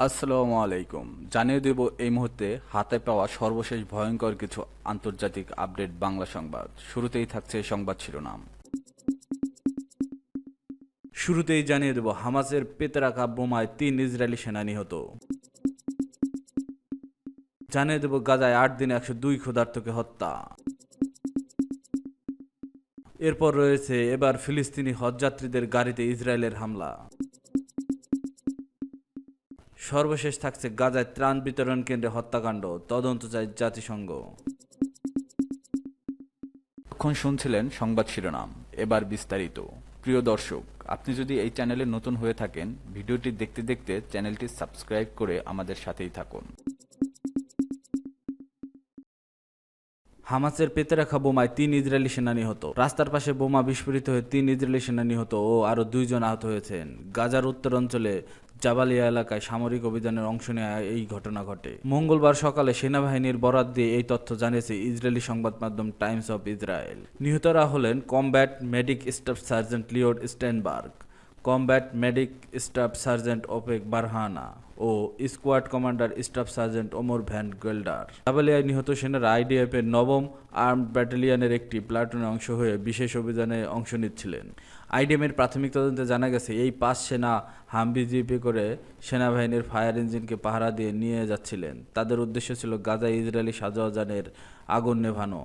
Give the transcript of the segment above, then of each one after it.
আসসালামু আলাইকুম। জানিয়ে দেব এই মুহূর্তে হাতে পাওয়া সর্বশেষ ভয়ঙ্কর কিছু আন্তর্জাতিক আপডেট বাংলা সংবাদ। শুরুতেই থাকছে সংবাদ শিরোনাম। শুরুতেই জানিয়ে দেব হামাসের পেতে রাখা বোমায় ৩ ইসরায়েলি সেনা নিহত। জানিয়ে দেব গাজায় ৮ দিনে ১০২ ক্ষুধার্তকে হত্যা। এরপর রয়েছে এবার ফিলিস্তিনি হজযাত্রীদের গাড়িতে ইসরায়েলের হামলা। সর্বশেষ থাকছে গাজায় ত্রাণ বিতরণ কেন্দ্রে হত্যাকাণ্ড, তদন্ত চায় জাতিসংঘ। এখন শুনছিলেন সংবাদ শিরোনাম, এবার বিস্তারিত। প্রিয় দর্শক, আপনি যদি এই চ্যানেলে নতুন হয়ে থাকেন, ভিডিওটি দেখতে দেখতে চ্যানেলটি সাবস্ক্রাইব করে আমাদের সাথেই থাকুন। হামাসের পেতে রাখা বোমায় ৩ ইসরায়েলি সেনা নিহত। রাস্তার পাশে বোমা বিস্ফোরিত হয়ে ৩ ইসরায়েলি সেনা নিহত ও আরও ২ জন আহত হয়েছেন। গাজার উত্তর অঞ্চলে জাবালিয়া এলাকায় সামরিক অভিযানের অংশ নেওয়া এই ঘটনা ঘটে। মঙ্গলবার সকালে সেনাবাহিনীর বরাত দিয়ে এই তথ্য জানিয়েছে ইসরায়েলি সংবাদ মাধ্যম টাইমস অফ ইসরায়েল। নিহতরা হলেন combat medic staff sergeant Liad Steinberg, combat medic staff sergeant Ofek Barhana ও squad commander staff sergeant Omer Van Gelder. জাবালিয়ায় নিহত সেনারা আইডিএফ এর ৯ম আর্মড ব্যাটালিয়নের একটি প্লাটুনের অংশ হয়ে বিশেষ অভিযানে অংশ নিচ্ছিলেন। আইডিএম এর প্রাথমিক তদন্তে জানা গেছে এই ৫ সেনা হামভি জিপে করে সেনাবাহিনীর ফায়ার ইঞ্জিনকে পাহারা দিয়ে নিয়ে যাচ্ছিলেন। তাদের উদ্দেশ্য ছিল গাজায় ইসরায়েলি সাজোয়াজানের আগুন নেভানো।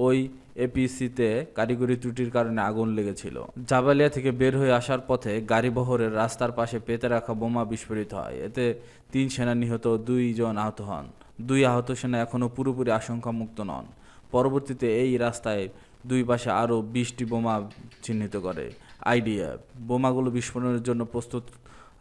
ওই এপিসিতে কারিগরি ত্রুটির কারণে আগুন লেগেছিল। জাবালিয়া থেকে বের হয়ে আসার পথে গাড়িবহরের রাস্তার পাশে পেতে রাখা বোমা বিস্ফোরিত হয়। এতে ৩ সেনা নিহত, ২ জন আহত হন। ২ আহত সেনা এখনও পুরোপুরি আশঙ্কামুক্ত নন। পরবর্তীতে এই রাস্তায় দুই পাশে আরও ২০টি বোমা চিহ্নিত করে আইডিএফ। বোমাগুলো বিস্ফোরণের জন্য প্রস্তুত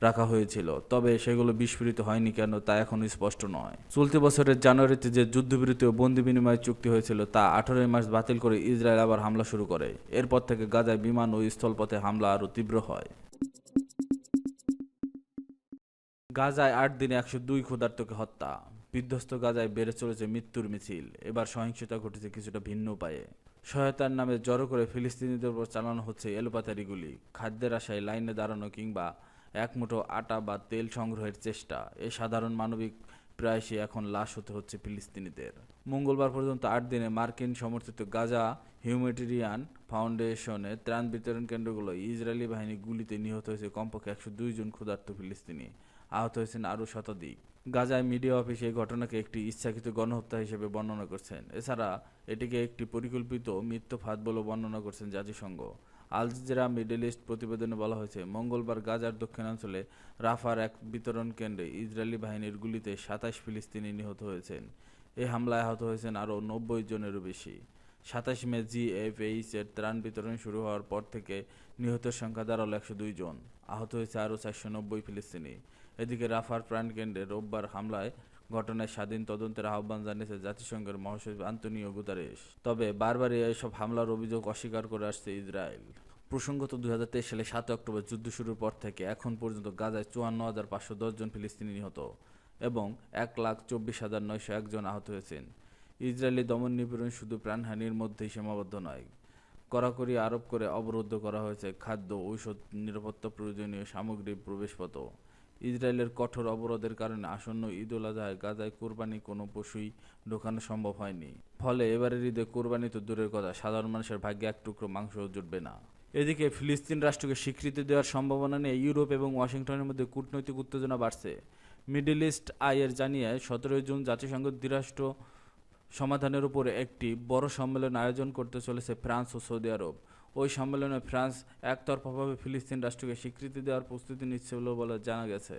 রাখা হয়েছিল, তবে সেগুলো বিস্ফোরিত হয়নি কেন তা এখনও স্পষ্ট নয়। চলতি বছরের জানুয়ারিতে যে যুদ্ধবিরতি ও বন্দি বিনিময় চুক্তি হয়েছিল তা ১৮ মার্চ বাতিল করে ইসরায়েল আবার হামলা শুরু করে। এরপর থেকে গাজায় বিমান ও স্থলপথে হামলা আরও তীব্র হয়। গাজায় ৮ দিনে ১০২ ক্ষুধার্তকে হত্যা। বিধ্বস্ত গাজায় বেড়ে চলেছে মৃত্যুর মিছিল। এবার সহিংসতা ঘটেছে কিছুটা ভিন্ন উপায়ে। সহায়তার নামে জড়ো করে ফিলিস্তিনিদের উপর চালানো হচ্ছে এলোপাতাড়ি গুলি, খাদ্যের আশায় লাইনে দাঁড়ানো কিংবা এক মুঠো আটা বা তেল সংগ্রহের চেষ্টা। এই সাধারণ মানবিক প্রয়াসে এখন লাশ হতে হচ্ছে ফিলিস্তিনিদের। মঙ্গলবার পর্যন্ত ৮ দিনে মার্কিন সমর্থিত গাজা হিউম্যানিটেরিয়ান ফাউন্ডেশনের ত্রাণ বিতরণ কেন্দ্রগুলো ইসরায়েলি বাহিনী গুলিতে নিহত হয়েছে কমপক্ষে ১০২ জন ক্ষুধার্ত ফিলিস্তিনি, আহত হয়েছেন আরও শতাধিক। গাজায় মিডিয়া অফিস এই ঘটনাকে একটি ইচ্ছাকৃত গণহত্যা হিসেবে বর্ণনা করছেন। এছাড়া এটিকে একটি পরিকল্পিত মৃত্যু ফাঁদ বলে বর্ণনা করছেন জাতিসংঘ। আল জাজিরা মিডল ইস্ট প্রতিবেদনে বলা হয়েছে, মঙ্গলবার গাজার দক্ষিণাঞ্চলে রাফার এক বিতরণ কেন্দ্রে ইসরায়েলি বাহিনীর গুলিতে ২৭ ফিলিস্তিনি নিহত হয়েছেন। এই হামলায় আহত হয়েছেন আরও ৯০ জনেরও বেশি। ২৭ মে জিএফএইচ এর ত্রাণ বিতরণ শুরু হওয়ার পর থেকে নিহতের সংখ্যা দাঁড়ালো ১০২ জন। আহত হয়েছে আরও ৪৯০ ফিলিস্তিনি। এদিকে রাফার প্রাণকেন্দ্রে রোববার হামলায় ঘটনায় স্বাধীন তদন্তের আহ্বান জানিয়েছে জাতিসংঘের মহাসচিব আন্তোনিও গুতারেস। তবে বারবারই এসব হামলার অভিযোগ অস্বীকার করে আসছে ইসরায়েল। প্রসঙ্গত ২০২৩ সালে ৭ অক্টোবর যুদ্ধ শুরুর পর থেকে এখন পর্যন্ত গাজায় ৫৪,৫১০ জন ফিলিস্তিনি নিহত এবং ১,২৪,৯০১ জন আহত হয়েছেন। ইসরায়েলি দমন নিপীড়ন শুধু প্রাণহানির মধ্যেই সীমাবদ্ধ নয়, কড়াকড়ি আরোপ করে অবরুদ্ধ করা হয়েছে খাদ্য, ঔষধ, নিরাপত্তা প্রয়োজনীয় সামগ্রীর প্রবেশপথও। ইসরায়েলের কঠোর অবরোধের কারণে আসন্ন ঈদ উল আজহায় গাজায় কোরবানি কোনো পশুই ঢোকানো সম্ভব হয়নি। ফলে এবারের ঈদে কোরবানি তো দূরের কথা, সাধারণ মানুষের ভাগ্যে এক টুকরো মাংসও জুটবে না। এদিকে ফিলিস্তিন রাষ্ট্রকে স্বীকৃতি দেওয়ার সম্ভাবনা নিয়ে ইউরোপ এবং ওয়াশিংটনের মধ্যে কূটনৈতিক উত্তেজনা বাড়ছে। মিডল ইস্ট আইয়ের জানিয়ে ১৭ জুন জাতিসংঘ দ্বিরাষ্ট্র সমাধানের উপরে একটি বড় সম্মেলন আয়োজন করতে চলেছে ফ্রান্স ও সৌদি আরব। ওই সম্মেলনে ফ্রান্স একতরফাভাবে ফিলিস্তিন রাষ্ট্রকে স্বীকৃতি দেওয়ার প্রস্তুতি নিচ্ছে বলে জানা গেছে।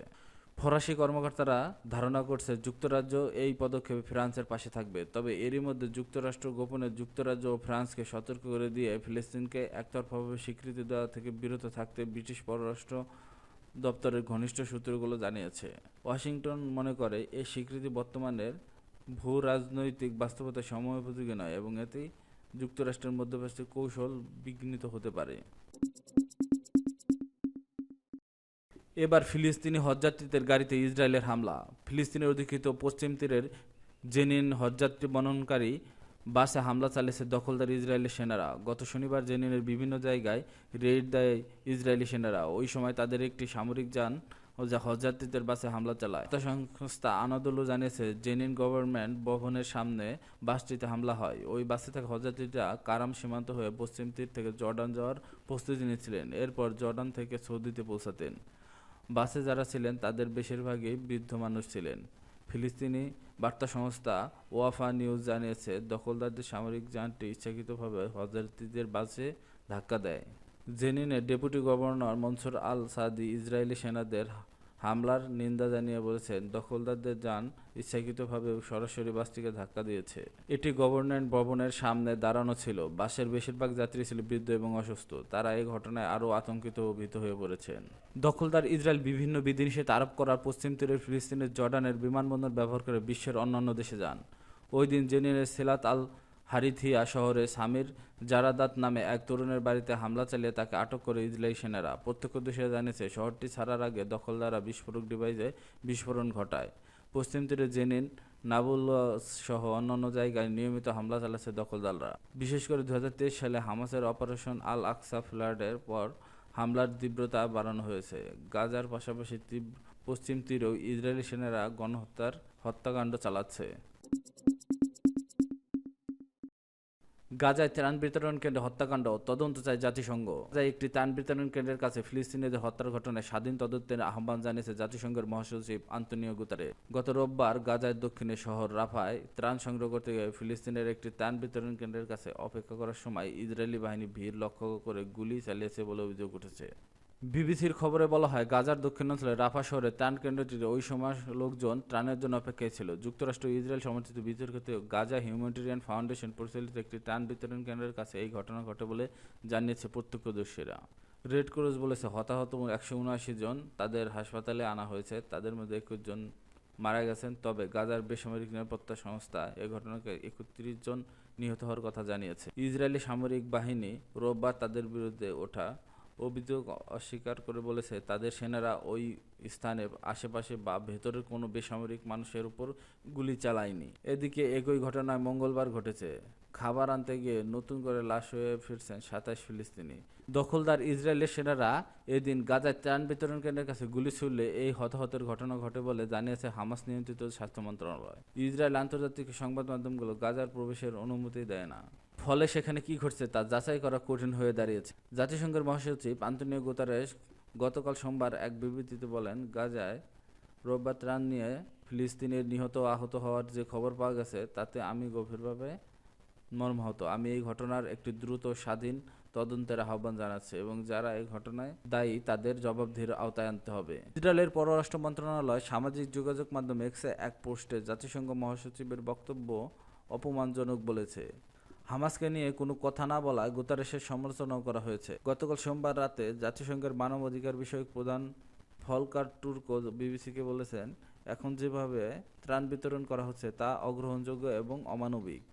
ফরাসি কর্মকর্তারা ধারণা করছে যুক্তরাজ্য এই পদক্ষেপে ফ্রান্সের পাশে থাকবে। তবে এরই মধ্যে যুক্তরাষ্ট্র গোপনে যুক্তরাজ্য ও ফ্রান্সকে সতর্ক করে দিয়ে ফিলিস্তিনকে একতরফাভাবে স্বীকৃতি দেওয়া থেকে বিরত থাকতে ব্রিটিশ পররাষ্ট্র দপ্তরের ঘনিষ্ঠ সূত্রগুলো জানিয়েছে। ওয়াশিংটন মনে করে এই স্বীকৃতি বর্তমানের ভূ রাজনৈতিক বাস্তবতার সময়োপযোগী নয় এবং এতেই যুক্তরাষ্ট্রের মধ্যপ্রাচ্যের কৌশল বিঘ্নিত হতে পারে। এবার ফিলিস্তিনি হজযাত্রীদের গাড়িতে ইসরায়েলের হামলা। ফিলিস্তিনের অধিকৃত পশ্চিম তীরের জেনিন হজযাত্রী বহনকারী বাসে হামলা চালিয়েছে দখলদার ইসরায়েলি সেনারা। গত শনিবার জেনিনের বিভিন্ন জায়গায় রেইড দেয় ইসরায়েলি সেনারা। ওই সময় তাদের একটি সামরিক যান ও যা হজযাত্রীদের বাসে হামলা চালায়। বার্তা সংস্থা আনাদোলু জানিয়েছে, জেনিন গভর্নমেন্ট ভবনের সামনে বাসটিতে হামলা হয়। ওই বাসে থাকা হজযাত্রীরা কারাম সীমান্ত হয়ে পশ্চিম তীর থেকে জর্ডান যাওয়ার প্রস্তুতি নিচ্ছিলেন। এরপর জর্ডান থেকে সৌদিতে পৌঁছাতেন। বাসে যারা ছিলেন তাদের বেশিরভাগই বৃদ্ধ মানুষ ছিলেন। ফিলিস্তিনি বার্তা সংস্থা ওয়াফা নিউজ জানিয়েছে, দখলদারদের সামরিক যানটি ইচ্ছাকৃতভাবে হজযাত্রীদের বাসে ধাক্কা দেয়। জেনিনের ডেপুটি গভর্নর মনসুর আল সাদি ইসরায়েলি সেনাদের হামলার নিন্দা জানিয়ে বলেছেন, দখলদারদের যান ইচ্ছাকৃতভাবে সরাসরি বাসটিকে ধাক্কা দিয়েছে। এটি গভর্নমেন্ট ভবনের সামনে দাঁড়ানো ছিল। বাসের বেশিরভাগ যাত্রী ছিল বৃদ্ধ এবং অসুস্থ। তারা এই ঘটনায় আরও আতঙ্কিত ও ভীত হয়ে পড়েছেন। দখলদার ইসরায়েল বিভিন্ন বিধিনিষেধ আরোপ করার পশ্চিম তীরের ফিলিস্তিনের জর্ডানের বিমানবন্দর ব্যবহার করে বিশ্বের অন্যান্য দেশে যান। ওই দিন জেনিনের সেলাত আল হারিথিয়া শহরে সামির জারাদাত নামে এক তরুণের বাড়িতে হামলা চালিয়ে তাকে আটক করে ইসরায়েলি সেনারা। প্রত্যক্ষদর্শীরা জানিয়েছে, শহরটি ছাড়ার আগে দখলদাররা বিস্ফোরক ডিভাইসে বিস্ফোরণ ঘটায়। পশ্চিম তীরে জেনিন, নাবুলস সহ অন্যান্য জায়গায় নিয়মিত হামলা চালাচ্ছে দখলদাররা। বিশেষ করে 2023 সালে হামাসের অপারেশন আল আকসা ফ্লাডের পর হামলার তীব্রতা বাড়ানো হয়েছে। গাজার পাশাপাশি পশ্চিম তীরেও ইসরায়েলি সেনারা হত্যাকাণ্ড চালাচ্ছে। গাজায় ত্রাণ বিতরণ কেন্দ্রে হত্যাকাণ্ড, তদন্ত চায় জাতিসংঘ। গাজায় একটি ত্রাণ বিতরণ কেন্দ্রের কাছে ফিলিস্তিনিদের হত্যার ঘটনায় স্বাধীন তদন্তের আহ্বান জানিয়েছে জাতিসংঘের মহাসচিব আন্তোনিও গুতেরেস। গত রোববার গাজার দক্ষিণে শহর রাফায় ত্রাণ সংগ্রহ করতে গিয়ে ফিলিস্তিনের একটি ত্রাণ বিতরণ কেন্দ্রের কাছে অপেক্ষা করার সময় ইসরায়েলি বাহিনী ভিড় লক্ষ্য করে গুলি চালিয়েছে বলে অভিযোগ উঠেছে। বিবিসির খবরে বলা হয়, গাজার দক্ষিণাঞ্চলে রাফা শহরে ত্রাণ কেন্দ্রটিতে ওই সময় লোকজন ত্রাণের জন্য অপেক্ষায় ছিল। যুক্তরাষ্ট্র ও ইসরায়েল সমর্থিত বিতর্কিত গাজা হিউম্যানিটেরিয়ান ফাউন্ডেশন পরিচালিত একটি ত্রাণ বিতরণ কেন্দ্রের কাছে এই ঘটনা ঘটে বলে জানিয়েছে প্রত্যক্ষদর্শীরা। রেড ক্রস বলেছে, হতাহত 179 জন তাদের হাসপাতালে আনা হয়েছে। তাদের মধ্যে 21 জন মারা গেছেন। তবে গাজার বেসামরিক নিরাপত্তা সংস্থা এ ঘটনাকে 31 জন নিহত হওয়ার কথা জানিয়েছে। ইসরায়েলি সামরিক বাহিনী রোববার তাদের বিরুদ্ধে ওঠা অভিযোগ অস্বীকার করে বলেছে, তাদের সেনারা ওই স্থানের আশেপাশে বা ভেতরের কোনো বেসামরিক মানুষের উপর গুলি চালায়নি। এদিকে একই ঘটনায় মঙ্গলবার ঘটেছে। খাবার আনতে গিয়ে নতুন করে লাশ হয়ে ফিরছেন 27 ফিলিস্তিনি। দখলদার ইসরায়েলের সেনারা এদিন গাজায় ত্রাণ বিতরণ কেন্দ্রের কাছে গুলি ছুড়লে এই হতাহতের ঘটনা ঘটে বলে জানিয়েছে হামাস নিয়ন্ত্রিত স্বাস্থ্য মন্ত্রণালয়। ইসরায়েল আন্তর্জাতিক সংবাদ মাধ্যমগুলো গাজার প্রবেশের অনুমতি দেয় না। ফলে সেখানে কি ঘটছে তা যাচাই করা কঠিন হয়ে দাঁড়িয়েছে। জাতিসংঘের মহাসচিব আন্তোনিও গুতেরেস গতকাল সোমবার এক বিবৃতিতে বলেন, গাজায় রোববার ত্রাণ নিয়ে ফিলিস্তিনের নিহত আহত হওয়ার যে খবর পাওয়া গেছে তাতে আমি গভীরভাবে মর্মাহত। আমি এই ঘটনার একটি দ্রুত স্বাধীন তদন্তের আহ্বান জানাচ্ছি এবং যারা এই ঘটনায় দায়ী তাদের জবাবদিহির আওতায় আনতে হবে। ইসরায়েলের পররাষ্ট্র মন্ত্রণালয় সামাজিক যোগাযোগ মাধ্যম এক্সে এক পোস্টে জাতিসংঘ মহাসচিবের বক্তব্য অপমানজনক বলেছে। হামাসকে নিয়ে কোনো কথা না বলায় গুতেরেসের সমালোচনাও করা হয়েছে। গতকাল সোমবার রাতে জাতিসংঘের মানবাধিকার বিষয়ক প্রধান ভলকার টুর্ক বিবিসিকে বলেছেন, এখন যেভাবে ত্রাণ বিতরণ করা হচ্ছে তা অগ্রহণযোগ্য এবং অমানবিক।